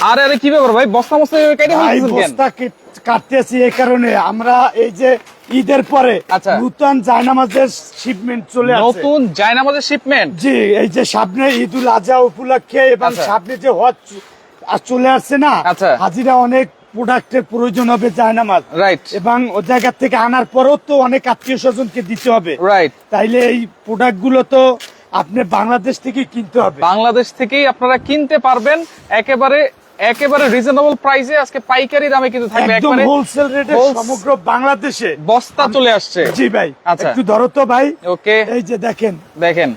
আরে আরে কি ব্যাপার ভাই, বস্তা মস্তা কেটে ফেলছেন কেন? বস্তা কাটতেছি এই কারণে, আমরা এই যে ঈদের পরে আচ্ছা। নতুন জায়নামাজের শিপমেন্ট চলে আসছে। নতুন জায়নামাজের শিপমেন্ট? জি, এই যে সামনে ঈদুল আজহা উপলক্ষে এবং আচ্ছা। সামনে যে হজ চলে আসছে না, আচ্ছা। হাজিরা অনেক প্রোডাক্টের প্রয়োজন হবে জায়নামাজ, রাইট এবং ও জায়গা থেকে আনার পরেও তো অনেক আত্মীয় স্বজনকে দিতে হবে, রাইট। তাইলে এই প্রোডাক্ট গুলো তো আপনি বাংলাদেশ থেকে কিনতে হবে। বাংলাদেশ থেকেই আপনারা কিনতে পারবেন একেবারে একেবারে রিজনেবল প্রাইসে। আজকে পাইকারি দামে কিন্তু থাকবে, একদম একবারে হোলসেল রেটে সমগ্র বাংলাদেশে বস্তা চলে আসছে। জি ভাই, আচ্ছা। একটু ধরো তো ভাই। ওকে, এই যে দেখেন দেখেন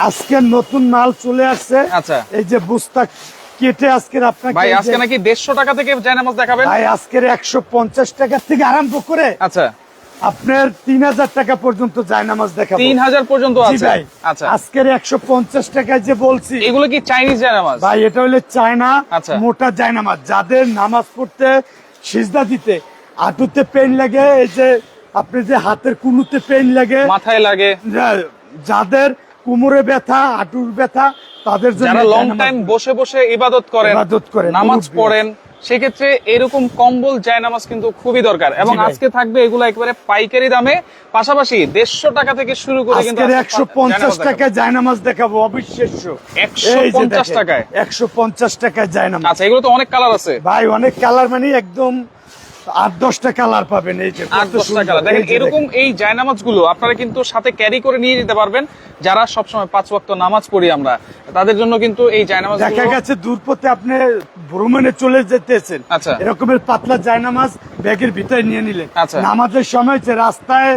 আজকে নতুন মাল চলে আসছে। আচ্ছা এই যে বস্তা কেটে আজকের আপনাকে ভাই, এই যে- আজকে নাকি 150 টাকা থেকে জায়নামাজ দেখাবেন? ভাই আজকের 150 টাকা থেকে আরম্ভ করে আচ্ছা, আপনার 3000 টাকা পর্যন্ত জায়নামাজ দেখাবো। 3000 পর্যন্ত জি আছে। ভাই, আচ্ছা, আজকের 150 টাকায় যে বলছি এগুলো কি চাইনিজ জায়নামাজ? ভাই, এটা হলো চায়না আচ্ছা। মোটা জায়নামাজ। যাদের নামাজ পড়তে সিজদা দিতে হাঁটুতে পেন লাগে, এই যে আপনি যে হাতের কুনুতে পেন লাগে, মাথায় লাগে, যাদের কোমরে ব্যথা, হাঁটুর ব্যথা, তাদের জন্য যারা লং জায়নামাজ। টাইম বসে বসে ইবাদত করেন, নামাজ মুরব্বি। পড়েন, সেক্ষেত্রে এরকম কম্বল জায়নামাজ কিন্তু খুবই দরকার। এবং জি ভাই। আজকে থাকবে এগুলো একেবারে পাইকারি দামে, পাশাপাশি 150 টাকা থেকে শুরু করে কিন্তু আজকের আজকে 150 জায়নামাজ টাকায় জায়নামাজ দেখাবো, অবিশ্বাস্য। 150 টাকায়? 150 টাকায় জায়নামাজ। আচ্ছা, এগুলো তো অনেক কালার আছে। ভাই অনেক কালার, মানে একদম 8-10টা কালার পাবেন। এই যে 8-10 টাকা দেখেন, এরকম এই জায়নামাজ গুলো আপনারা কিন্তু সাথে ক্যারি করে নিয়ে যেতে পারবেন। যারা সবসময় 5 ওয়াক্ত নামাজ পড়ি আমরা, তাদের জন্য কিন্তু এই জায়নামাজ দেখা গেছে দূরপথে আপনি ভ্রমণে চলে যেতেছেন, আচ্ছা। এরকমের পাতলা জায়নামাজ ব্যাগের ভিতরে নিয়ে নিলেন, আচ্ছা। নামাজের সময় যে রাস্তায়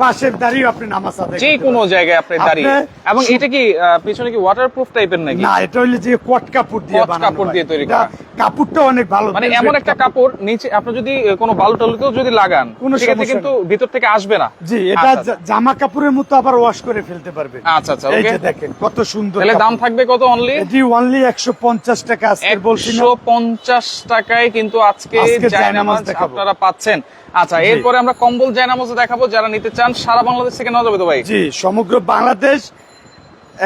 পাশে দাঁড়িয়ে আপনি নামাজ আদায় যে করতে কোনো পারবেন। জায়গায় আপনি দাঁড়িয়ে। এবং এটা কি পিছনে কি ওয়াটারপ্রুফ টাইপের নাকি? না, এটা হইলে যে কট কাপড় দিয়ে কট বানানো কাপড় হয়। দিয়ে তৈরি এটা করা। কাপড়টা অনেক ভালো, মানে velvet এমন একটা কাপড় নিচে আপনি যদি কোনো বালু টালুতেও যদি লাগান, কোনো সেক্ষেত্রে সমস্যা কিন্তু ভিতর থেকে আসবে না। জি, এটা আচ্ছা, জামা কাপড়ের মতো আবার ওয়াশ করে ফেলতে পারবেন। আচ্ছা আচ্ছা, এই ওকে। যে দেখেন কত সুন্দর তাহলে দাম কাপড়। থাকবে কত? অনলি এটি অনলি 150 টাকা আজকে বলছি না। 150 টাকায় কিন্তু আজকে আজকে জায়নামাজ জায়নামাজ দেখাবো। আপনারা পাচ্ছেন। আচ্ছা, জি। এরপরে আমরা কম্বল জায়নামাজ দেখাবো। যারা নিতে চান সারা বাংলাদেশ থেকে নেওয়া যাবে তো ভাই? জি, সমগ্র বাংলাদেশ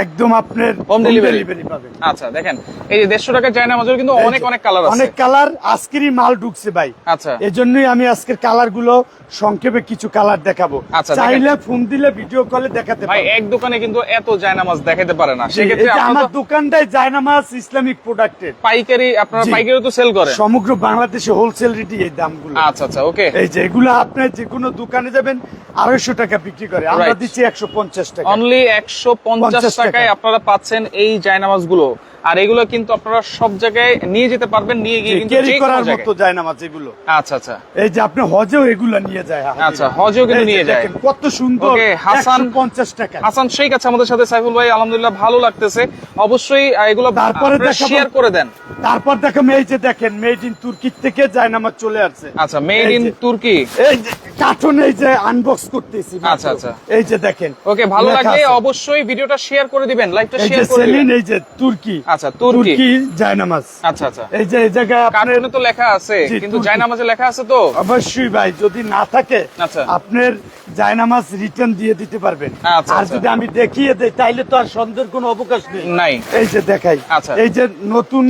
একদম আপনার হোম ডেলিভারি পাবেন। আচ্ছা, দেখেন এই যে 150 টাকার জায়নামাজের কিন্তু এই যে অনেক অনেক কালার আছে। অনেক কালার, আজকেরই মাল ঢুকছে ভাই। আচ্ছা, এজন্যই আমি আজকের কালার গুলো সংক্ষেপে কিছু কালার দেখাবো। আচ্ছা, চাইলে ফোন দিলে ভিডিও কলে দেখাতে ভাই পারবো। এক দোকানে কিন্তু এত জায়নামাজ দেখাতে পারে না। জি, সেক্ষেত্রে এটা আমার আপনারা দোকানটাই জায়নামাজ ইসলামিক প্রোডাক্টের পাইকারি, আপনারা জি। পাইকারি তো সেল করেন। সমগ্র বাংলাদেশে হোলসেল রেটে এই দামগুলো। আচ্ছা আচ্ছা, ওকে। এই যে এগুলো আপনার যে কোনো দোকানে যাবেন 250 টাকা বিক্রি করে, আমরা Right. দিচ্ছি 150 টাকা। অনলি 150 টাকায় টাকায়। আপনারা পাচ্ছেন এই জায়নামাজ গুলো। আর এগুলো কিন্তু আপনারা সব জায়গায় নিয়ে যেতে পারবেন, নিয়ে গিয়ে কিন্তু ক্যারি যে কোনো করার জায়গায়। মতো জায়নামাজ এগুলো। আচ্ছা আচ্ছা এই যে আপনি হজেও এগুলো নিয়ে যায়। আচ্ছা, হজেও কিন্তু এই যে নিয়ে যায়। দেখেন কত সুন্দর। ওকে, হাসান 150 টাকা। হাসান শেখ আছে আমাদের সাথে। সাইফুল ভাই, আলহামদুলিল্লাহ ভালো লাগতেছে। অবশ্যই এগুলো তারপরে দেখাবো। শেয়ার করে দেন। তারপর দেখো এই যে দেখেন মেড ইন তুর্কি থেকে জায়নামাজ চলে আসছে। আচ্ছা, মেড এই ইন যে- তুর্কি। এই যে কার্টুন, এই যে আনবক্স করতেছি মাত্র। আচ্ছা, আচ্ছা। এই যে দেখেন। ওকে, ভালো লেখা লাগলে আছে। অবশ্যই ভিডিওটা শেয়ার করে দিবেন, লাইভটা এই যে শেয়ার করে সেলিন, দিবেন। এই যে তুর্কি। আচ্ছা, তুর্কি। জায়নামাজ। আচ্ছা আচ্ছা, এই যে এই জায়গায় আপনার কার্টুনে তো লেখা আছে, জি, কিন্তু তুর্কি। জায়নামাজে লেখা আছে তো? অবশ্যই ভাই, যদি না থাকে আচ্ছা। আপনার জায়নামাজ রিটার্ন দিয়ে দিতে পারবেন। আচ্ছা, আর আচ্ছা। যদি আমি দেখিয়ে দেই তাইলে তো আর সন্দেহের কোনো অবকাশ নেই। নাই। এই যে দেখাই। আচ্ছা। এই যে নতুন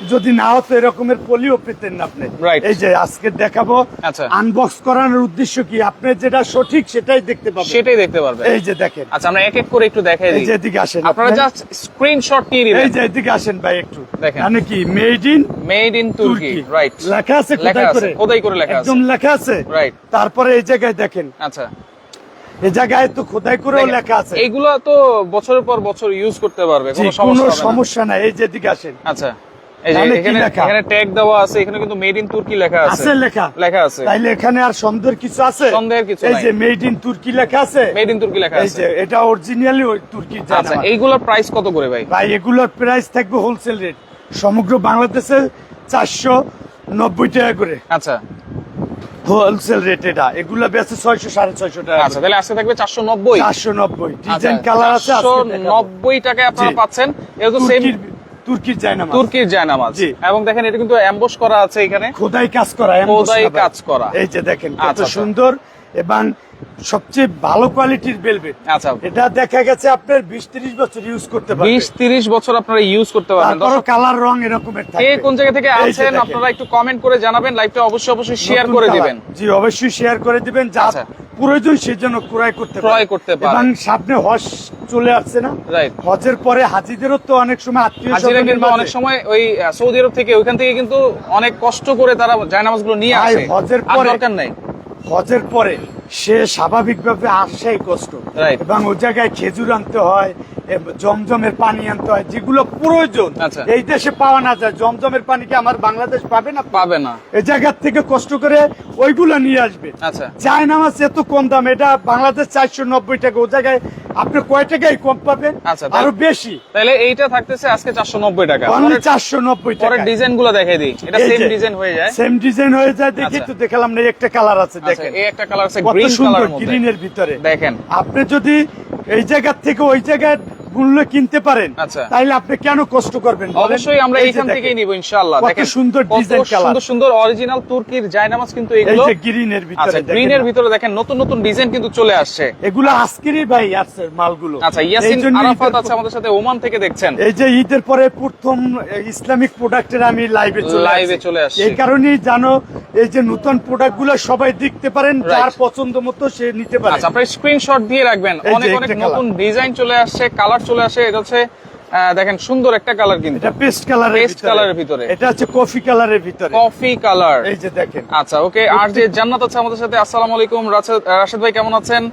যদি না হতো এরকমের পলিও পেতেন না আপনি। Right. এই যে আজকে দেখাবো। আচ্ছা। আনবক্স করানোর উদ্দেশ্য কি, আপনি যেটা সঠিক সেটাই দেখতে পাবেন। সেটাই দেখতে পারবেন। এই যে দেখেন। আচ্ছা, আমরা এক এক করে একটু দেখাই এই দিই। যে এদিকে আসেন আপনারা আপনি। জাস্ট স্ক্রিনশট নিয়ে এই দিবেন। যে এদিকে আসেন ভাই একটু দেখেন। মানে কি মেড ইন মেড ইন তুর্কি, তুর্কি রাইট। লেখা আছে লেখা খোদাই আছে, করে। খোদাই করে লেখা আছে। একদম লেখা আছে। Right. তারপরে এই জায়গায় দেখেন, আচ্ছা, এই জায়গায় তো খোদাই করেও দেখেন, লেখা আছে। এগুলো তো বছরের পর বছর ইউজ করতে পারবে, জি, কোনো কোনো সমস্যা হবে না। সমস্যা নাই। এই যে এদিকে আসেন। আচ্ছা, এই যে তাহলে কি এখানে লেখা? এখানে ট্যাগ দেওয়া আছে, এখানে কিন্তু মেড ইন তুর্কি লেখা আছে। আছে লেখা। লেখা আছে। তাইলে এখানে আর সন্দেহের কিছু আছে? সন্দেহের কিছু এই নাই। যে মেড ইন তুর্কি লেখা আছে। মেড ইন তুর্কি লেখা এই আছে। যে এটা অরিজিনালি ওই তুর্কির আচ্ছা, জায়নামাজ। এইগুলোর প্রাইস কত করে ভাই? ভাই এগুলোর প্রাইস থাকবে হোলসেল রেট সমগ্র বাংলাদেশে 490 টাকা করে আচ্ছা হোলসেল রেট। এটা এগুলো বেচে 600 650 টাকা। আচ্ছা, তাহলে আজকে থাকবে 490। 490 আচ্ছা, ডিজাইন কালার আছে। আজকে দেখাবো। 490 টাকায় আপনারা জি। পাচ্ছেন। এটা তো সেম তুর্কির জায়নামাজ। তুর্কির জায়নামাজ। জি। এবং দেখেন এটা কিন্তু এমবস করা আছে এখানে। খোদাই কাজ করা, এমবস খোদাই না ভাই। কাজ করা। এই যে দেখেন কত আচ্ছা, আচ্ছা। সুন্দর এবং সবচেয়ে ভালো কোয়ালিটির ভেলভেট। আচ্ছা, এটা দেখা গেছে আপনার 20-30 বছর ইউজ করতে পারবেন। 20-30 বছর আপনারা ইউজ করতে পারবেন। তারপরও কালার রং এরকমের কে থাকবে। কোন জায়গা থেকে এই যে আছেন দেখেন। আপনারা একটু কমেন্ট করে জানাবেন, লাইভটা অবশ্যই শেয়ার নতুন করে কালার। দিবেন। জি অবশ্যই শেয়ার করে দিবেন, যা আচ্ছা। প্রয়োজন সেজন্য ক্রয় করতে ক্রয় করতে পারেন। এবং সামনে হজ চলে আসছে না, রাইট। হজের পরে হাজিদেরও তো অনেক সময় আত্মীয় হাজিরা কিন্তু অনেক সময় ওই সৌদি আরব থেকে ওইখান থেকে কিন্তু অনেক কষ্ট করে তারা জায়নামাজগুলো নিয়ে ভাই, আসে, হজের আর পরে- দরকার নাই। হজের পরে সে স্বাভাবিকভাবে আসাই কষ্ট, Right. এবং ওই জায়গায় খেজুর আনতে হয়, জমজমের পানি আনতে হয়, যেগুলো প্রয়োজন আচ্ছা। এই দেশে পাওয়া না যায়। জমজমের পানি কি আমার বাংলাদেশ পাবে না? পাবে না। এই জায়গার থেকে কষ্ট করে ওইগুলো নিয়ে আসবে। আচ্ছা, জায়নামাজ এত কম দাম, এটা বাংলাদেশ 490 টাকা, ও জায়গায় আপনি কয় টাকায় কম পাবেন? আচ্ছা, আরো বেশি, তাহলে এইটা থাকতেছে আজকে 490 টাকা। অনলি 490 পরে টাকা। ডিজাইন গুলো দেখাই দিই, এটা সেম ডিজাইন হয়ে যায়। সেম ডিজাইন হয়ে যায়, দেখি আচ্ছা। তো দেখালাম না, একটা কালার আছে আচ্ছা, দেখেন এই একটা কালার আছে কত গ্রিন সুন্দর কালারের মধ্যে, গ্রিনের ভিতরে। দেখেন। আপনি যদি এই জায়গা থেকে ওই জায়গায় মূল্য কিনতে পারেন, আচ্ছা। তাইলে আপনি কেন কষ্ট করবেন বলেন? অবশ্যই আমরা এই যে এইখান দেখেন, থেকেই নিব ইনশাআল্লাহ। কত দেখেন সুন্দর কত ডিজাইন কালার। সুন্দর সুন্দর অরিজিনাল তুর্কির জায়নামাজ কিন্তু এই এগুলো। যে গ্রিনের ভিতরে আচ্ছা, দেখেন গ্রিনের না। ভিতরে দেখেন নতুন নতুন ডিজাইন কিন্তু চলে আসছে। এগুলো আজকেরই ভাই আসছে মালগুলো। আচ্ছা, এই ইয়াসিন জন্য আরাফাত ঈদের আছে আমাদের সাথে, ওমান থেকে দেখছেন। এই যে ঈদের পরে প্রথম ইসলামিক প্রোডাক্টের আমি লাইভে চলে আসছি। এই কারণেই জানো, এই যে নতুন প্রোডাক্ট গুলো সবাই দেখতে পারেন, Right. যার পছন্দ মতো সে নিতে পারে। আচ্ছা, আপনার স্ক্রিনশট দিয়ে রাখবেন। এই যে অনেক অনেক একটা colour। নতুন ডিজাইন চলে আসছে, কালার চলে আসে। এটা হচ্ছে দেখেন সুন্দর একটা কালার কিন্তু, এটা পেস্ট কালারের পেস্ট কালারের ভিতরে। এটা হচ্ছে কফি কালারের ভিতরে। Coffee colour. এই যে দেখেন, আচ্ছা, ওকে। আর যে জান্নাত আছে আমাদের সাথে, আসসালামু আলাইকুম। রাশেদ ভাই কেমন আছেন?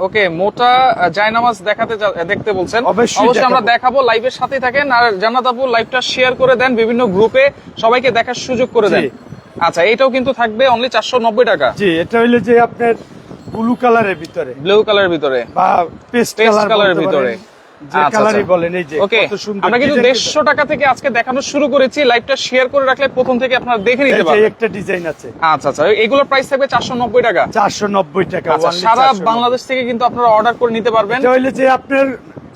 ওকে, মোটা জায়নামাজ দেখতে বলছেন। অবশ্যই আমরা দেখাবো। দেখাবো, লাইভের সাথেই থাকেন। আর জান্নাত আপু লাইভটা শেয়ার করে দেন, বিভিন্ন গ্রুপে সবাইকে দেখার সুযোগ করে দেন। জি। আচ্ছা, এটাও কিন্তু থাকবে অনলি 490 টাকা। জি এটা হইলো যে আপনার ব্লু কালারের ভিতরে ব্লু কালারের ভিতরে বা পেস্ট পেস্ট কালারের কালারের ভিতরে। ভিতরে, যে কালারই বলেন। এই যে ওকে, কত সুন্দর আমরা কিন্তু ডিজাইন। 150 টাকা থেকে আজকে দেখানো শুরু করেছি। লাইভটা শেয়ার করে রাখলে প্রথম থেকে আপনারা দেখে এই নিতে যে পারবেন। একটা ডিজাইন আছে আচ্ছা আচ্ছা, এগুলোর প্রাইস থাকবে 490 টাকা। 490 টাকা। আচ্ছা, only সারা 490 বাংলাদেশ থেকে কিন্তু আপনারা অর্ডার করে নিতে পারবেন। এটা হইলো যে আপনার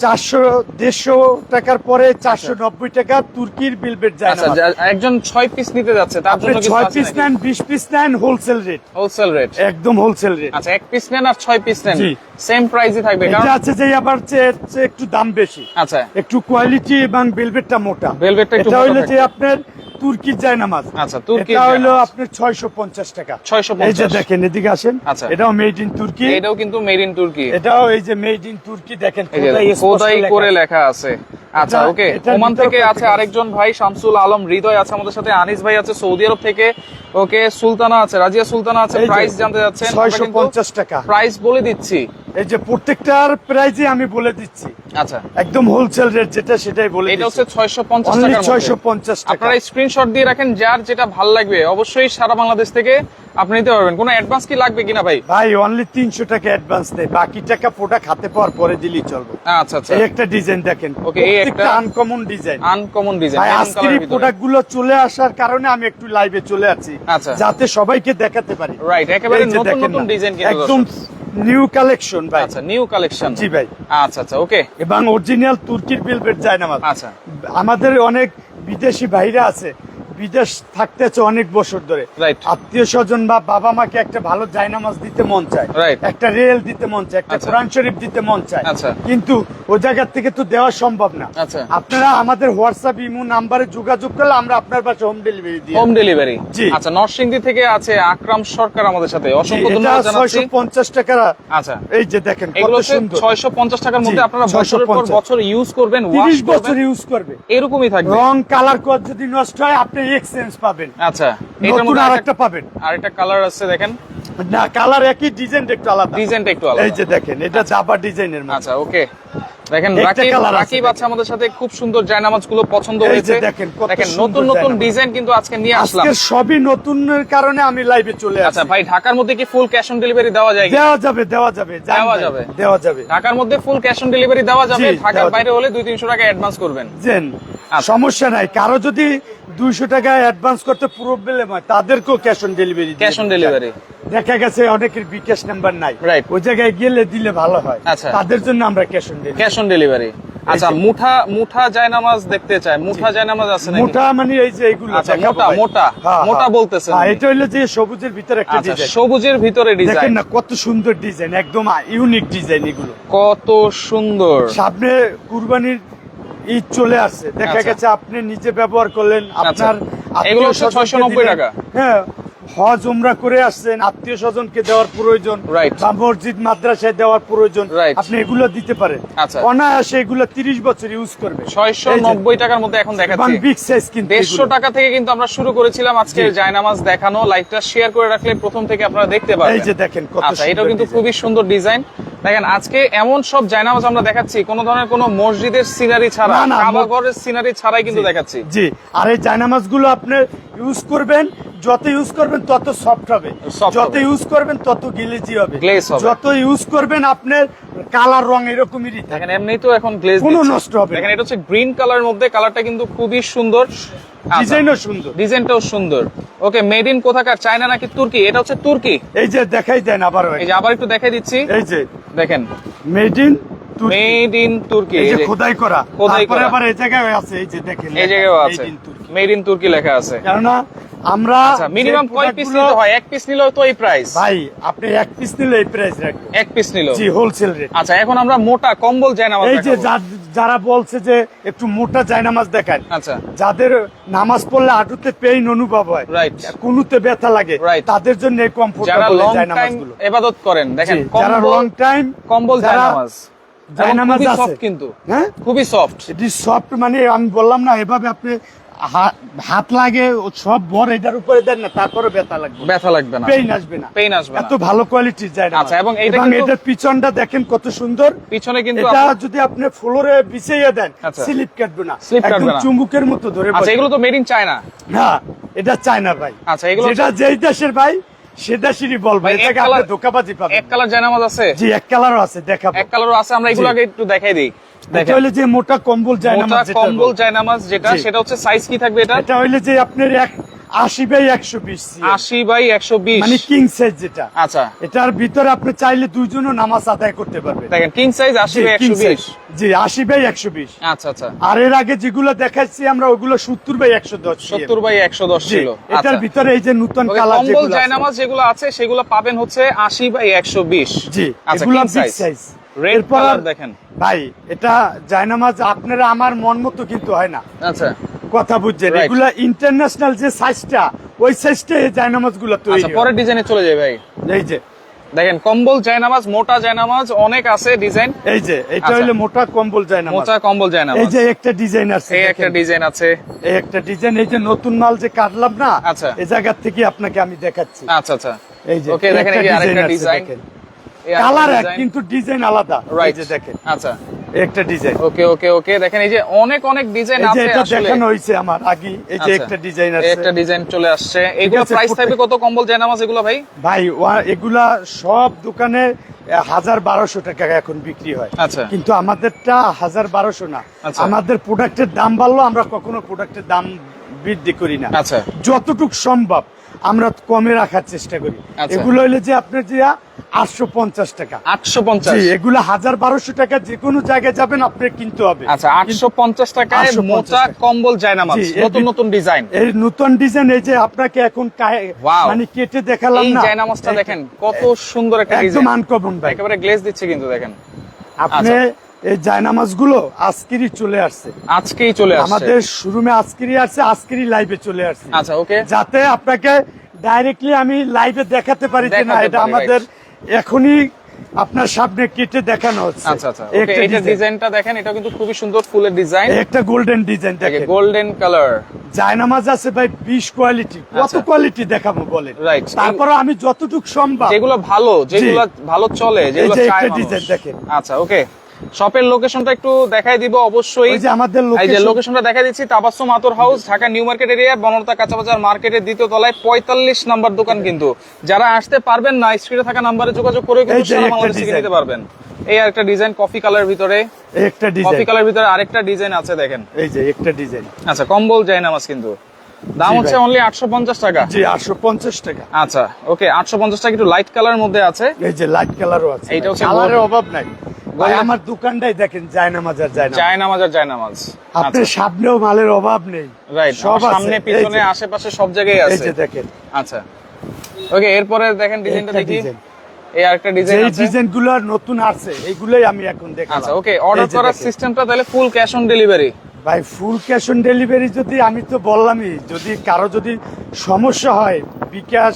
400-150 টাকার পরে 490 টাকা তুর্কির বিলবেট যায় আচ্ছা, না। একজন 6 পিস নিতে যাচ্ছে, তার আপনি জন্য কিন্তু 6 পিস নেন, 20 পিস নেন, হোলসেল রেট, হোলসেল রেট। একদম হোলসেল রেট। আচ্ছা, 1 পিস নেন আর 6 পিস নেন, জি। সেম প্রাইসই থাকবে। এটা কারণ আছে যে আবার চেয়ে একটু দাম বেশি, আচ্ছা, একটু কোয়ালিটি এবং বেলভেটটা মোটা। ভেলভেটটা একটু এটা মোটা হইলো যে থাকবে। আপনার তুর্কির জায়নামাজ। আচ্ছা, তুর্কির এটা হইলো জায়নামাজ। আপনার 650 টাকা। 650। এই যে দেখেন, এদিকে আসেন। আচ্ছা। এটাও মেড ইন তুর্কি। এটাও কিন্তু মেড ইন তুর্কি। এটাও এই যে মেড ইন তুর্কি, দেখেন এই যে খোদাই স্পষ্ট খোদাই লেখা। করে লেখা আছে। আচ্ছা, এটা- ওকে। এটার ওমান ভিতরে থেকে কত আছে টাকা? আরেকজন ভাই, শামসুল আলম হৃদয় আছে আমাদের সাথে, আনিস ভাই আছে সৌদি আরব থেকে। ওকে, সুলতানা আছে, রাজিয়া সুলতানা আছে। এই যে প্রাইস জানতে যাচ্ছেন? 650 টাকা। প্রাইস বলে দিচ্ছি। এই যে প্রত্যেকটার প্রাইজে আমি বলে দিচ্ছি, আচ্ছা, একদম হোলসেল রেট যেটা সেটাই বলে এটা দিচ্ছি। হচ্ছে 650 Only টাকার মধ্যে। 650 টাকা। আপনারা স্ক্রিনশট দিয়ে রাখেন, যার যেটা ভালো লাগবে অবশ্যই সারা বাংলাদেশ থেকে আপনি নিতে পারবেন। কোনো অ্যাডভান্স কি লাগবে কিনা ভাই? ভাই অনলি 300 টাকা অ্যাডভান্স নেই, বাকি টাকা প্রোডাক্ট হাতে পাওয়ার পরে দিলেই চলবে। আচ্ছা আচ্ছা, এই একটা ডিজাইন দেখেন, Okay, এই একটা আনকমন ডিজাইন। Uncommon design. ভাই আজকের এই প্রোডাক্ট গুলো চলে আসার কারণে আমি একটু লাইভে চলে আসছি, আচ্ছা। যাতে সবাইকে দেখাতে পারি। রাইট, একেবারে এই যে নতুন দেখেন নতুন না, ডিজাইন কিন্তু একদম নিউ কালেকশন ভাই। আচ্ছা, নিউ কালেকশন। জি ভাই। আচ্ছা আচ্ছা, ওকে। এবং অরিজিনাল তুর্কির বেলভেট জায়নামাজ। আচ্ছা, আমাদের অনেক বিদেশি ভাইরা আছে, বিদেশ থাকতেছে অনেক বছর ধরে, Right. আত্মীয় স্বজন বা বাবা মাকে একটা ভালো জায়নামাজ দিতে মন চায়, Right. একটা রেল দিতে মন চায়, একটা আচ্ছা। কোরআন শরীফ দিতে মন চায়, আচ্ছা। কিন্তু ওই জায়গা থেকে তো দেওয়া সম্ভব না। আচ্ছা। আপনারা আমাদের হোয়াটসঅ্যাপ ইমো নাম্বারে যোগাযোগ করলে আমরা আপনার পাশে হোম ডেলিভারি দিই। Home delivery. জি। আচ্ছা, নরসিংদী থেকে আছে আকরাম সরকার আমাদের সাথে, অসংখ্য এটা ধন্যবাদ জানাচ্ছি। 650 টাকা। আচ্ছা, এই যে দেখেন এগুলো কত হচ্ছে সুন্দর, 650 টাকার মধ্যে জি, আপনারা বছরের পর 650 বছর ইউজ করবেন, 30 ওয়াশ বছর করবেন, ইউজ করবে। এরকমই থাকবে। রং কালার কোড যদি নষ্ট হয় আপনি এক্সচেঞ্জ পাবেন, আচ্ছা, এটার নতুন মধ্যে আরেকটা পাবেন। আরেকটা কালার আছে, দেখেন না কালার একই, ডিজাইন একটু আলাদা। ডিজাইনটা একটু আলাদা। এই যে দেখেন, এটা জাবা ডিজাইনের মধ্যে। আচ্ছা, ওকে। দেখেন একটা রাকিব colour আছে, রাকিব আছে আমাদের সাথে, খুব সুন্দর জায়নামাজ গুলো পছন্দ এই যে হয়েছে। দেখেন, কত দেখেন সুন্দর নতুন নতুন জায়নামাজ। ডিজাইন কিন্তু আজকে নিয়ে আসলাম। আজকে সবই নতুনের কারণে আমি লাইভে চলে আচ্ছা আসছি। ভাই, ঢাকার মধ্যে কি ফুল ক্যাশ অন ডেলিভারি দেওয়া যায় কি? দেওয়া যাবে, দেওয়া যাবে, জান দেওয়া ভাই, যাবে। দেওয়া যাবে। ঢাকার মধ্যে ফুল ক্যাশ অন ডেলিভারি দেওয়া যাবে, জি, ঢাকার দেওয়া বাইরে হলে 200-300 টাকা অ্যাডভান্স করবেন। জেন আচ্ছা। সমস্যা নাই, কারো যদি 200 টাকা অ্যাডভান্স করতে প্রবলেম হয় তাদেরকেও cash on delivery. Cash on delivery. দেখা গেছে অনেকের বিকাশ নাম্বার নাই, Right. ওই জায়গায় গেলে দিলে ভালো হয়, আচ্ছা। তাদের জন্য আমরা cash on delivery. Cash on delivery. আচ্ছা মুঠা মুঠা জায়নামাজ দেখতে চাই, মুঠা জায়নামাজ আছে নাকি? মোটা মানে এই যে এইগুলো আচ্ছা দেখাবো মোটা ভাই। মোটা হ্যাঁ, মোটা হ্যাঁ। বলতেছেন? হ্যাঁ, এটা হইলো যে সবুজের ভিতরে একটা আচ্ছা ডিজাইন। সবুজের ভিতরে দেখেন ডিজাইন, না কত সুন্দর ডিজাইন, একদম ইউনিক ডিজাইন এগুলো। কত সুন্দর। সামনে কুরবানির ঈদ চলে আসছে, দেখা আচ্ছা। গেছে আপনি নিজে ব্যবহার করলেন, আপনার এগুলো হচ্ছে আত্মীয়-স্বজনকে 690 দিলেন। টাকা। হ্যাঁ, হজ উমরা করে আসছেন, আত্মীয় স্বজনকে দেওয়ার প্রয়োজন, Right. বা মসজিদ মাদ্রাসায় দেওয়ার প্রয়োজন, Right. আপনি এগুলো দিতে পারেন। আচ্ছা। অনায়াসে এগুলো 30 বছর ইউজ করবে। 690 টাকার মধ্যে এখন দেখাচ্ছি। বিগ সাইজ কিন্তু 150 টাকা থেকে কিন্তু আমরা শুরু করেছিলাম আজকে জি। জায়নামাজ দেখানো। লাইভটা শেয়ার করে রাখলে প্রথম থেকে আপনারা দেখতে এই পারবেন। যে দেখেন কত আচ্ছা এটাও সুন্দর কিন্তু design। খুবই সুন্দর ডিজাইন। দেখেন আজকে এমন সব জায়নামাজ আমরা দেখাচ্ছি কোন ধরনের কোনো মসজিদের সিনারি ছাড়া, না, না, কাবা ঘরের সিনারি ছাড়াই কিন্তু দেখাচ্ছি। জি, আর এই জায়নামাজ গুলো আপনি ইউজ করবেন, যত ইউজ করবেন তত সফট হবে, Soft যত হবে। ইউজ করবেন তত গ্লেজি হবে, Glaze হবে। যত ইউজ করবেন আপনার কালার রং এরকমই থাকে, দেখেন এমনি তো এখন গ্লেজ কোনো নষ্ট হবে না। দেখেন এটা হচ্ছে গ্রিন কালারের মধ্যে, কালারটা কিন্তু খুবই সুন্দর, ডিজাইনও সুন্দর। ডিজাইনটাও সুন্দর। ওকে, মেড ইন কোথাকার, চায়না নাকি তুর্কি? এটা হচ্ছে তুর্কি। এই যে দেখাই দেন আবার, এই যে আবার একটু দেখাই দিচ্ছি, এই যে দেখেন মেড ইন মেড ইন তুর্কি, এই যে খোদাই করা, খোদাই তারপরে করা। আবার এই জায়গায় আছে, এই যে দেখেন এই জায়গায়ও Made আছে in Turkey। মেড ইন তুর্কি লেখা আছে। কেননা আমরা আচ্ছা মিনিমাম যে কয় পিস product গুলো- নিতে হয়? এক পিস নিলেও তো এই প্রাইস। ভাই আপনি এক পিস নিলে এই প্রাইস রাখবেন, এক পিস নিলো। জি হোলসেল রেট। আচ্ছা এখন আমরা মোটা কম্বল জায়নামাজ এই যে দেখাবো। যারা বলছে যে একটু মোটা জায়নামাজ দেখান, আচ্ছা যাদের নামাজ পড়লে হাঁটুতে পেইন অনুভব হয়, Right. কুনুতে ব্যথা লাগে, Right. তাদের জন্য এই যারা কমফোর্টেবল লং টাইম জায়নামাজগুলো। ইবাদত করেন, দেখেন যারা কম্বল লং টাইম কম্বল জায়নামাজ, জায়নামাজ খুবই আছে সফট কিন্তু, হ্যাঁ খুবই সফট। এটি সফট, মানে আমি বললাম না এভাবে আপনি হাত লাগে ও সব ভর এটার উপরে দেন না, তারপরে ব্যথা লাগবে, ব্যথা লাগবে না, পেইন আসবে না, পেইন আসবে না। এত ভালো কোয়ালিটির জায়নামাজ। আচ্ছা, এবং এটা কিন্তু- এটার পিছনটা দেখেন কত সুন্দর, পিছনে কিন্তু এটা যদি আপনি ফ্লোরে বিছিয়ে দেন আচ্ছা। স্লিপ কাটবে না, স্লিপ কাটবে একদম না। চুম্বকের মতো ধরে আচ্ছা বসবে। এগুলো তো মেড ইন চায়না। না এটা চায়না ভাই, আচ্ছা, এগুলো যেটা যেই দেশের ভাই সে দেশেরই বলবো, ভাই, এক এটাকে কালার- আপনি ধোকাবাজি পাবেন এক কালার জায়নামাজ আছে, জি এক কালারও আছে, দেখাবো। এক কালারও আছে, আমরা এগুলো জি। আগে একটু দেখাই দিই। এটা দেখেন হইলে যে মোটা কম্বল মোটা জায়নামাজ যেটা কম্বল বলে। জায়নামাজ যেটা, জি। সেটা হচ্ছে সাইজ কি থাকবে এটা? এটা হইলে যে আপনার 80/120 80 বাই 120, মানে কিং সাইজ যেটা। আচ্ছা এটার ভিতরে আপনি চাইলে দুইজনও নামাজ আদায় করতে পারবেন। দেখেন কিং সাইজ 80 বাই 120। জি 80/120। আচ্ছা আচ্ছা আর এর আগে যেগুলো দেখাচ্ছি আমরা ওগুলো 70/110 70 বাই 110 জি, ছিল। এটার আচ্ছা ভিতরে এই যে নতুন ওকে, কালার কম্বল যেগুলো আছে। জায়নামাজ যেগুলো আছে সেগুলো পাবেন হচ্ছে 80 বাই 120। জি আচ্ছা এগুলো king big size, size. Red এরপর কালার দেখেন। ভাই এটা জায়নামাজ আপনারা আমার মন মতো কিন্তু হয় না, আচ্ছা কথা বুঝছেন, Right. এগুলা ইন্টারন্যাশনাল যে সাইজটা, ওই সাইজটা এই জায়নামাজ গুলো আচ্ছা তৈরি পরের ডিজাইনে চলে যাই ভাই। হয়। এই যে দেখেন কম্বল জায়নামাজ, মোটা জায়নামাজ অনেক আছে ডিজাইন। এই যে এটা আচ্ছা। হইলো মোটা কম্বল জায়নামাজ। মোটা কম্বল এই জায়নামাজ, যে একটা ডিজাইন আছে, এই একটা দেখেন। ডিজাইন আছে। এই একটা ডিজাইন, এই যে নতুন মাল যে কাটলাম না, আচ্ছা। এই জায়গা থেকে আপনাকে আমি দেখাচ্ছি। আচ্ছা আচ্ছা এই যে ওকে, দেখেন এই যে আরেকটা ডিজাইন, কালার এক কিন্তু ডিজাইন আলাদা। এই রাইট। যে দেখেন আচ্ছা এই একটা ডিজাইন, ওকে ওকে ওকে, দেখেন এই যে অনেক অনেক ডিজাইন এই যে আছে এটা আসলে। দেখানো হয়েছে আমার আগে, এই যে আচ্ছা, একটা ডিজাইন এই আছে। একটা ডিজাইন চলে আসছে। এগুলো আছে, প্রাইস থাকবে কত কম্বল জায়নামাজ এগুলো ভাই? ভাই এগুলা সব দোকানে 1000-1200 টাকা এখন বিক্রি হয়, আচ্ছা। কিন্তু আমাদেরটা 1000-1200 না। আচ্ছা। আমাদের প্রোডাক্টের দাম বাড়লো, আমরা কখনো প্রোডাক্টের দাম বৃদ্ধি করি না। আচ্ছা যতটুক সম্ভব আমরা কমে রাখার চেষ্টা করি। আচ্ছা। এগুলো হইলে যে আপনার যে 850 টাকা, 850। জি এগুলো 1000-1200 টাকা, যে কোনো জায়গায় যাবেন আপনার কিনতে হবে। আচ্ছা 850 টাকায় 850 মোটা টাকা। কম্বল জায়নামাজ, জি, নতুন নতুন ডিজাইন। এই নতুন ডিজাইন, এই যে আপনাকে এখন Wow. মানে কেটে দেখালাম এই না, জায়নামাজটা দেখেন কত সুন্দর একটা একদম ডিজাইন, আনকমন ভাই। একেবারে গ্লেজ দিচ্ছে কিন্তু দেখেন। আপনি এই জায়নামাজ গুলো আজকেরই চলে আসছে, আজকেই চলে আসছে আমাদের শোরুমে আজকেরই আসছে, আজকেরই লাইভে চলে আসছে। আচ্ছা ওকে, যাতে আপনাকে ডাইরেক্টলি আমি লাইভে দেখাতে পারি যে না দেখাতে এটা পারি, আমাদের এখনই আপনার সামনে কেটে দেখানো হচ্ছে। আচ্ছা আচ্ছা এই ওকে, একটা এটা ডিজাইন, ডিজাইনটা দেখেন, এটা কিন্তু খুবই সুন্দর ফুলের ডিজাইন, এই একটা গোল্ডেন ডিজাইন দেখেন। Golden colour. জায়নামাজ আছে ভাই 20 কোয়ালিটি, কত আচ্ছা। কোয়ালিটি দেখাবো বলেন। Right. তারপরে আমি যতটুকু সম্ভব, যেগুলো ভালো, যেগুলো ভালো চলে, যেগুলো যে চায় একটা মানুষ। ডিজাইন দেখেন। আচ্ছা ওকে, শপের লোকেশনটা একটু দেখাই দিব অবশ্যই। ওই যে আমাদের এই যে location- লোকেশনটা দেখাই দিচ্ছি, Tabassum Attar house, Dhaka new market area, Banalata কাঁচাবাজার মার্কেটের দ্বিতীয় তলায় 45 নাম্বার দোকান। কিন্তু যারা আসতে পারবেন না, স্ক্রিনে থাকা নাম্বারে যোগাযোগ করে কিন্তু এই যে সারা একটা বাংলাদেশ থেকে design। নিতে পারবেন। এই আরেকটা ডিজাইন কফি কালার ভিতরে, এই একটা কফি ডিজাইন, কালার ভিতরে আরেকটা ডিজাইন আছে দেখেন। এই যে একটা ডিজাইন, আচ্ছা কম্বল জায়নামাজ কিন্তু দাম জি হচ্ছে ভাই। অনলি 850 টাকা। জি 850 টাকা। আচ্ছা ওকে, 850 টাকা, একটু লাইট কালার মধ্যে আছে। এই যে লাইট কালারও আছে, এইটা হচ্ছে কালারের অভাব নাই। ভাই আমার দোকানটাই দেখেন জায়নামাজ আর জায়নামাজ। জায়নামাজ আর জায়নামাজ। আপনার সামনেও মালের অভাব নেই, রাইট, সব আছে। সামনে পিছনে আশেপাশে সব জায়গায় এই আছে। যে দেখেন, আচ্ছা ওকে, এরপরে দেখেন ডিজাইনটা একটা দেখি। ডিজাইন। এই আরেকটা ডিজাইন এই আছে। ডিজাইনগুলো নতুন আসছে, এইগুলোই আমি এখন দেখালাম। আচ্ছা ওকে, অর্ডার এই যে করার দেখেন। সিস্টেমটা তাহলে ফুল ক্যাশ অন ডেলিভারি? ভাই ফুল ক্যাশ অন ডেলিভারি যদি, আমি তো বললামই, যদি কারো যদি সমস্যা হয় বিকাশ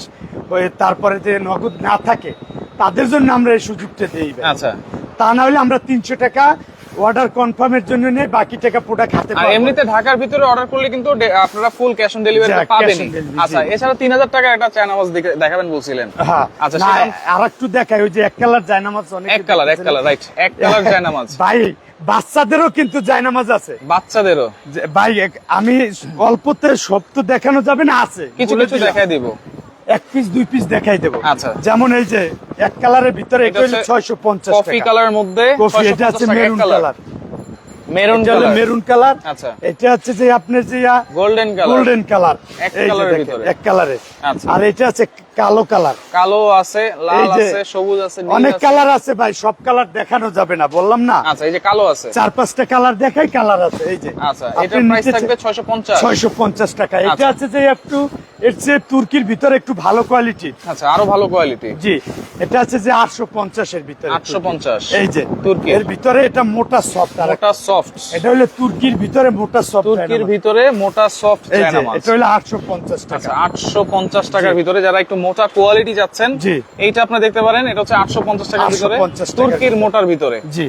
হয়ে তারপরে যে নগদ না থাকে তাদের জন্য আমরা এই সুযোগটা দিই ভাই। আচ্ছা, তা না হলে আমরা 300 টাকা অর্ডার কনফার্মের জন্য নেই, বাকি টাকা প্রোডাক্ট হাতে আর পাবো। এমনিতে ঢাকার ভিতরে অর্ডার করলে কিন্তু আপনারা ফুল ক্যাশ অন ডেলিভারি যা, cash পাবেনই। on delivery, আচ্ছা, জি। এছাড়া 3000 টাকা একটা চায়নামাজ দেখাবেন বলছিলেন। হ্যাঁ, আচ্ছা, না, সেটা আর একটু দেখাই, ওই যে এক কালার জায়নামাজ, অনেক এক কালার রাইট, এক কালার জায়নামাজ। ভাই বাচ্চাদেরও কিন্তু জায়নামাজ আছে বাচ্চাদেরও ভাই। আমি অল্পতে সব তো দেখানো যাবে না, আছে কিছু বলে কিছু দিলাম। দেখাই দিব। এক পিস দুই পিস দেখাই দেবো। আচ্ছা। যেমন এই যে এক কালারের ভিতরে এটা এটা হলো হচ্ছে 650 কফি টাকা। কালারের মধ্যে কফি, এটা আছে 650 টাকা এক মেরুন কালার। মেরুন এটা হলো কালার, মেরুন কালার। আচ্ছা। এটা হচ্ছে যে আপনার যে গোল্ডেন কালার, গোল্ডেন কালার, এক এই যে কালারের দেখেন, ভিতরে। এক কালারের। আচ্ছা। আর এটা আছে কালো কালার। কালো আছে, এই লাল যে আছে, সবুজ আছে, নীল অনেক আছে। কালার আছে ভাই, সব কালার দেখানো যাবে না, বললাম না। আচ্ছা, এই যে কালো আছে। 4-5টা কালার দেখাই, কালার আছে এই যে। আচ্ছা, আপনি এটার প্রাইস নিচে থাকবে 650। 650 টাকা। এটা আচ্ছা। আছে যে একটু, এর চেয়ে তুর্কির ভিতরে একটু ভালো কোয়ালিটি। আচ্ছা, আরো ভালো কোয়ালিটি। জি, এটা আছে যে 850 এর ভিতরে। 850 এই যে তুর্কি। এর ভিতরে এটা মোটা সফট, আর মোটা সফট। এটা হলো তুর্কির ভিতরে মোটা সফট। তুর্কির ভিতরে মোটা সফট এই যে জায়নামাজ। এটা হলো 850 টাকা। আচ্ছা, 850 টাকার জি। ভিতরে যারা একটু মোটা কোয়ালিটি যাচ্ছেন, জি। এইটা আপনি দেখতে পারেন। এটা হচ্ছে 850 টাকার ভিতরে, 850 টাকার তুর্কির ভিতরে। মোটার ভিতরে। জি,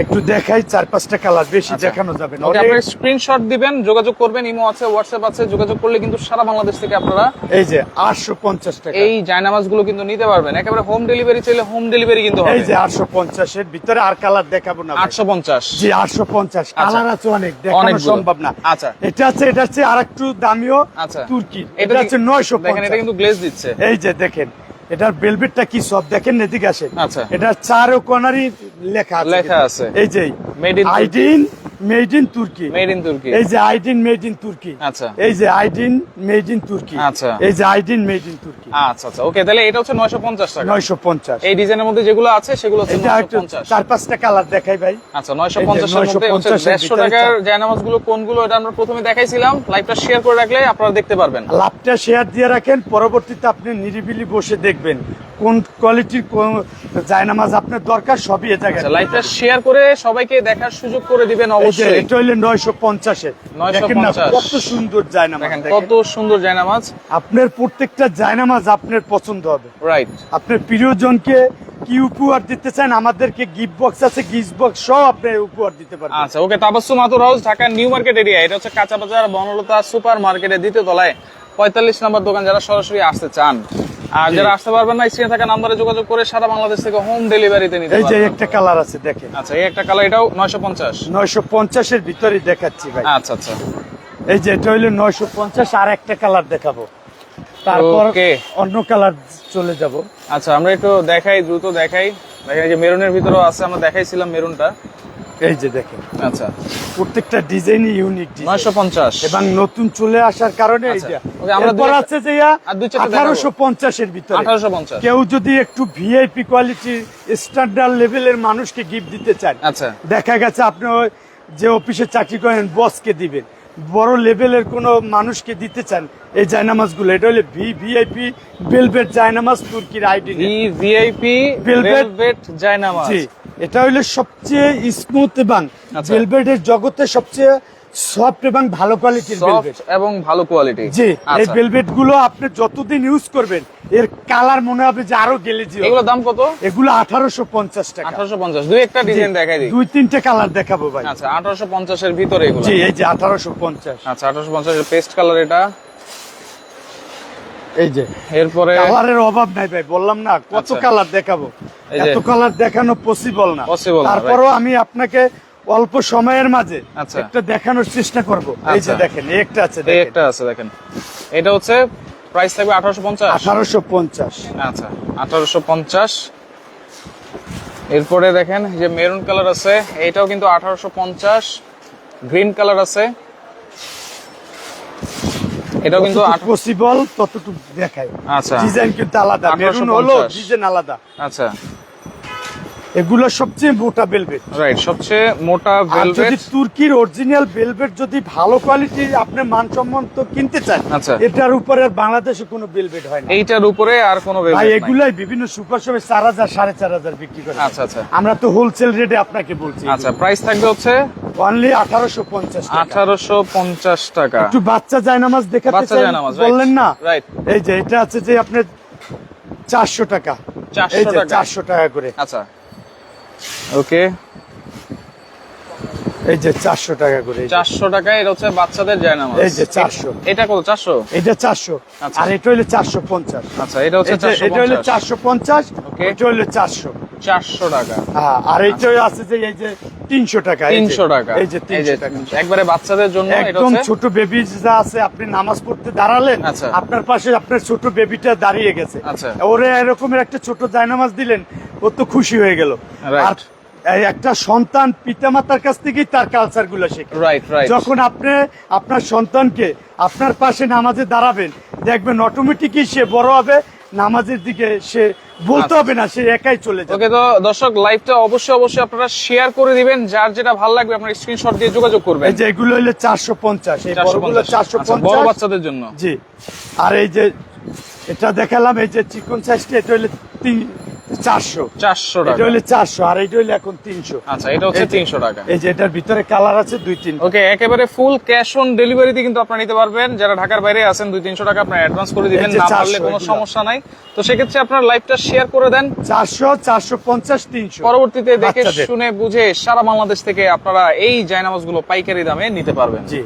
একটু দেখাই 4-5টা কালার, বেশি আচ্ছা। দেখানো যাবে না। ওকে, অনেক- আপনি স্ক্রিনশট দিবেন, যোগাযোগ করবেন, ইমো আছে, হোয়াটসঅ্যাপ আছে, যোগাযোগ করলে কিন্তু সারা বাংলাদেশ থেকে আপনারা এই যে 850 টাকা। এই জায়নামাজ গুলো কিন্তু নিতে পারবেন। একেবারে হোম ডেলিভারি চাইলে হোম ডেলিভারি কিন্তু হবে। এই যে 850 এর ভিতরে, আর কালার দেখাবো না ভাই। 850। জি 850 কালার আছে অনেক, দেখানো অনেকগুলো। সম্ভব না। আচ্ছা। এটা আছে, এটা হচ্ছে আর একটু দামিও আচ্ছা, তুর্কি। এটা এটা হচ্ছে দেখেন, এটা 950। কিন্তু গ্লেজ দিচ্ছে। এই যে দেখেন, এটার বেলভেটটা কি সব দেখেন, এদিকে আসেন। আচ্ছা। এটা চারো কোনারই লেখা আছে, লেখা আছে। এই যে Made in আইডিন মেড ইন তুর্কি। মেড ইন তুর্কি। এই যে আইডিন মেড ইন তুর্কি। আচ্ছা। এই যে আইডিন মেড ইন তুর্কি। আচ্ছা। এই যে আইডিন মেড ইন তুর্কি। আচ্ছা আচ্ছা, ওকে, তাহলে এটা হচ্ছে 950 টাকা। 950। এই ডিজাইনের মধ্যে যেগুলো আছে সেগুলো হচ্ছে এটা একটু 950। 4-5টা কালার দেখাই ভাই। আচ্ছা, 950 এর মধ্যে হচ্ছে 950 এর 150 ভিতরে টাকার জায়নামাজ গুলো কোনগুলো, এটা আমরা প্রথমে দেখাইছিলাম। লাইভটা শেয়ার করে রাখলে আপনারা দেখতে পারবেন। লাভটা শেয়ার দিয়ে রাখেন, পরবর্তীতে আপনি নিরিবিলি বসে দেখবেন কোন কোয়ালিটির কোন জায়নামাজ আপনার দরকার, সবই এ জায়গায়। আচ্ছা, লাইভটা শেয়ার করে সবাইকে দেখার সুযোগ করে দিবেন এই যে অবশ্যই। এটা হইলে 950 এর। 950 দেখেন না কত সুন্দর জায়নামাজ, দেখেন দেখেন। কত সুন্দর জায়নামাজ। আপনার প্রত্যেকটা জায়নামাজ আপনার পছন্দ হবে। রাইট। আপনার প্রিয়জনকে কি উপহার দিতে চান, আমাদেরকে গিফট বক্স আছে, গিফট বক্স সব আপনি উপহার দিতে পারবেন। আচ্ছা, okay, Tabassum Attar house, Dhaka new market area. এটা হচ্ছে কাঁচা বাজার বনলতা সুপার মার্কেটের দ্বিতীয় তলায় 45 নম্বর দোকান, যারা সরাসরি আসতে চান। আর জি। যারা আসতে পারবেন না, স্ক্রিনে থাকা নাম্বারে যোগাযোগ করে সারা বাংলাদেশ থেকে হোম ডেলিভারিতে নিতে এই যে পারবেন। একটা কালার আছে দেখেন, আচ্ছা, এই একটা কালার, এটাও 950। 950 এর ভিতরে দেখাচ্ছি ভাই। আচ্ছা আচ্ছা, এই যে এটা হইলো 950, আর একটা কালার দেখাবো, তারপর Okay. অন্য কালার চলে যাব। আচ্ছা, আমরা একটু দেখাই, দ্রুত দেখাই। দেখেন, এই যে মেরুনের ভিতরেও আছে, আমরা দেখাইছিলাম মেরুনটা। এই যে দেখেন, আচ্ছা, প্রত্যেকটা ডিজাইনই ইউনিক ডিজাইন 950। এবং নতুন চলে আসার কারণে এই আচ্ছা। যে Okay, আমরা এরপর দুই- আছে যে ইয়া আর দুই চারটা দেখাবো। 1850 এর ভিতরে। 1850। কেউ যদি একটু ভিআইপি কোয়ালিটির স্ট্যান্ডার্ড লেভেলের মানুষকে গিফট দিতে চান, আচ্ছা। দেখা গেছে আপনি ওই যে অফিসে চাকরি করেন, বসকে দিবেন, বড় লেভেলের কোনো মানুষকে দিতে চান, এই জায়নামাজগুলো, এটা হলে ভিআইপি ভেলভেট জায়নামাজ, তুর্কির আইডি। VIP Velvet। ভেলভেট জায়নামাজ। জি, এটা হইলে সবচেয়ে স্মুথ এবং আচ্ছা। ভেলভেটের জগতে সবচেয়ে সফট এবং ভালো কোয়ালিটির ভেলভেট। সফট এবং ভালো কোয়ালিটি। জি, এই আচ্ছা, ভেলভেট গুলো আপনি যতদিন ইউজ করবেন এর কালার মনে হবে যে আরো গেলেজি হবে। এগুলোর দাম কত? এগুলো 1850 টাকা। 1850। দুই একটা ডিজাইন দেখাই দিই। 2-3টে কালার দেখাবো ভাই। আচ্ছা, 1850 এর ভিতরে এগুলো। জি, এই যে 1850। আচ্ছা, 1850 এর পেস্ট কালার এটা। এই যে এরপরে কালারের অভাব নাই ভাই, বললাম না কত আচ্ছা। কালার দেখাবো, এই যে- এত কালার দেখানো পসিবল না। Possible না, তারপরও আমি আপনাকে অল্প সময়ের মাঝে আচ্ছা। একটা দেখানোর চেষ্টা করব। এই যে আচ্ছা। দেখেন, এই একটা আছে এই দেখেন, একটা আছে, দেখেন। এটা হচ্ছে প্রাইস থাকবে 1850। 1850। আচ্ছা, 1850। এরপরে দেখেন, এই যে মেরুন কালার আছে, এটাও কিন্তু 1850। গ্রিন কালার আছে, এটাও কিন্তু পসিবল ততটুকু দেখায়। আচ্ছা। ডিজাইন কিন্তু আলাদা, মেরুন হলো 1850 ডিজাইন আলাদা। আচ্ছা, এগুলো সবচেয়ে মোটা ভেলভেট। রাইট, সবচেয়ে মোটা আর ভেলভেট। যদি তুর্কির অরিজিনাল ভেলভেট যদি ভালো কোয়ালিটি আপনি মানসম্মত কিনতে চান, আচ্ছা। এটার উপরে আর বাংলাদেশে কোনো ভেলভেট হয় না এইটার উপরে আর কোনো ভাই। ভেলভেট নাই। এগুলাই বিভিন্ন সুপার শপে 4000 4500 বিক্রি করে। আচ্ছা, আচ্ছা। আমরা তো হোলসেল রেটে আপনাকে বলছি। আচ্ছা, প্রাইস থাকবে হচ্ছে অনলি 1850 টাকা। 1850 টাকা। একটু বাচ্চা জায়নামাজ দেখাতে বাচ্চা চাই জায়নামাজ, বললেন না? রাইট। এই যে এটা আছে যে আপনার 400 টাকা। 400 এই যে টাকা। 400 টাকা করে। আচ্ছা, ওকে, এই যে 400 টাকা করে। এই যে। 400 টাকায় এটা হচ্ছে বাচ্চাদের জায়নামাজ। এই যে 400। এটা কত? 400? এটা 400। আচ্ছা। আর এটা হলো 450। আচ্ছা, এটা হচ্ছে এটা হলো 450। 450। Okay. এটা হলো 400। 400 টাকা। হ্যাঁ, আর এইটা আছে যে এই যে 300 টাকা। এই যে। 300 টাকা। এই যে 300 টাকা। একবারে বাচ্চাদের জন্য এটা একদম হচ্ছে ছোট বেবি যা আছে, আপনি নামাজ পড়তে দাঁড়ালেন, আচ্ছা। আপনার পাশে আপনার ছোট বেবিটা দাঁড়িয়ে গেছে, আচ্ছা। ওরে এরকমের একটা ছোট জায়নামাজ দিলেন, ও তো খুশি হয়ে গেল। Right. আর এই একটা সন্তান পিতামাতার কাছ থেকেই তার কালচার গুলো শেখে। Right, right. যখন আপনি আপনার সন্তানকে আপনার পাশে নামাজে দাঁড়াবেন, দেখবেন অটোমেটিকই সে বড় হবে, নামাজের দিকে সে বলতে হবে না, সে একাই চলে যাবে। ওকে, তো দর্শক লাইভটা অবশ্যই আপনারা শেয়ার করে দিবেন। যার যেটা ভালো লাগবে আপনারা স্ক্রিনশট দিয়ে যোগাযোগ করবেন। এই যে এগুলো হলো 450, এই বড়গুলো 450। আচ্ছা, বড় 450। বাচ্চাদের জন্য। জি। আর এই যে এটা দেখালাম, এই যে চিকন সাইজটা, এটা হলো 400। 400 এটা টাকা। হলো 400, আর এটা হলো এখন 300। আচ্ছা, এটা হচ্ছে 300 টাকা। এই যে এটার ভিতরে কালার আছে 2-3। ওকে, একেবারে ফুল ক্যাশ অন ডেলিভারিতে কিন্তু আপনারা নিতে পারবেন। যারা ঢাকার বাইরে আছেন 200-300 টাকা আপনারা অ্যাডভান্স করে দিবেন, এই যে না 400 পারলে কোনো এগুলো। সমস্যা নাই। তো সেক্ষেত্রে আপনারা লাইভটা শেয়ার করে দেন। 400, 450, 300। পরবর্তীতে দেখে বাচ্চাদের। শুনে বুঝে সারা বাংলাদেশ থেকে আপনারা এই জায়নামাজগুলো পাইকারি দামে নিতে পারবেন। জি।